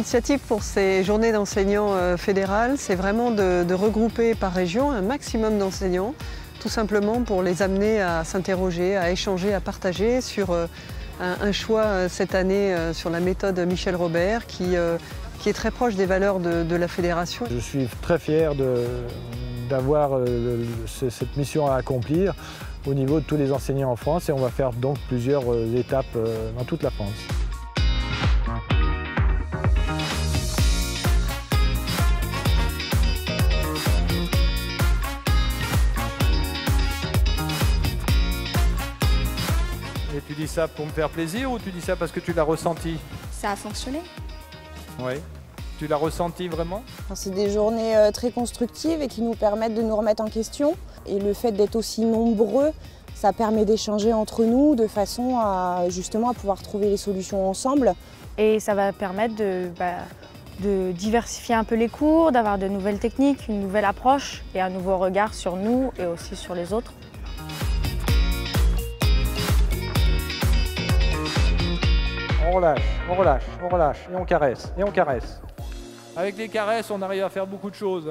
L'initiative pour ces journées d'enseignants fédérales, c'est vraiment de regrouper par région un maximum d'enseignants, tout simplement pour les amener à s'interroger, à échanger, à partager sur un choix cette année sur la méthode Michel Robert qui est très proche des valeurs de la fédération. Je suis très fier d'avoir cette mission à accomplir au niveau de tous les enseignants en France et on va faire donc plusieurs étapes dans toute la France. Et tu dis ça pour me faire plaisir ou tu dis ça parce que tu l'as ressenti? Ça a fonctionné. Oui. Tu l'as ressenti vraiment? C'est des journées très constructives et qui nous permettent de nous remettre en question. Et le fait d'être aussi nombreux, ça permet d'échanger entre nous de façon à justement à pouvoir trouver les solutions ensemble. Et ça va permettre de diversifier un peu les cours, d'avoir de nouvelles techniques, une nouvelle approche et un nouveau regard sur nous et aussi sur les autres. On relâche, on relâche, on relâche et on caresse, et on caresse. Avec les caresses, on arrive à faire beaucoup de choses.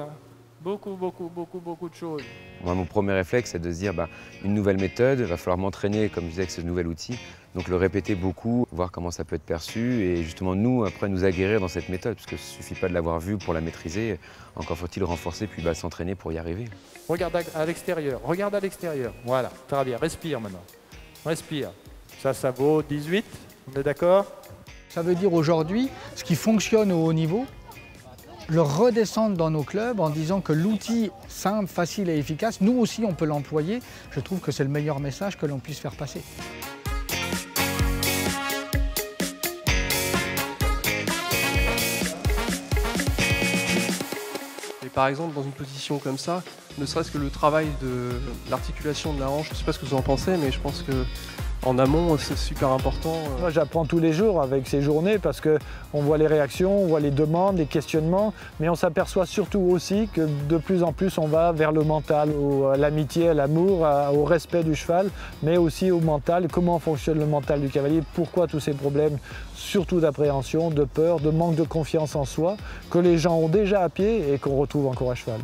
Beaucoup de choses. Moi, mon premier réflexe, c'est de se dire une nouvelle méthode, il va falloir m'entraîner, comme je disais, avec ce nouvel outil. Donc le répéter beaucoup, voir comment ça peut être perçu et justement nous, après, nous aguerrir dans cette méthode, parce qu'il ne suffit pas de l'avoir vue pour la maîtriser, encore faut-il renforcer puis s'entraîner pour y arriver. Regarde à l'extérieur, regarde à l'extérieur. Voilà, très bien, respire maintenant. Respire. Ça vaut 18, on est d'accord? Ça veut dire aujourd'hui, ce qui fonctionne au haut niveau, le redescendre dans nos clubs en disant que l'outil simple, facile et efficace, nous aussi on peut l'employer. Je trouve que c'est le meilleur message que l'on puisse faire passer. Et par exemple, dans une position comme ça, ne serait-ce que le travail de l'articulation de la hanche, je ne sais pas ce que vous en pensez, mais je pense que en amont, c'est super important. Moi, j'apprends tous les jours avec ces journées parce qu'on voit les réactions, on voit les demandes, les questionnements, mais on s'aperçoit surtout aussi que de plus en plus, on va vers le mental, à l'amitié, à l'amour, au respect du cheval, mais aussi au mental, comment fonctionne le mental du cavalier, pourquoi tous ces problèmes, surtout d'appréhension, de peur, de manque de confiance en soi, que les gens ont déjà à pied et qu'on retrouve encore à cheval.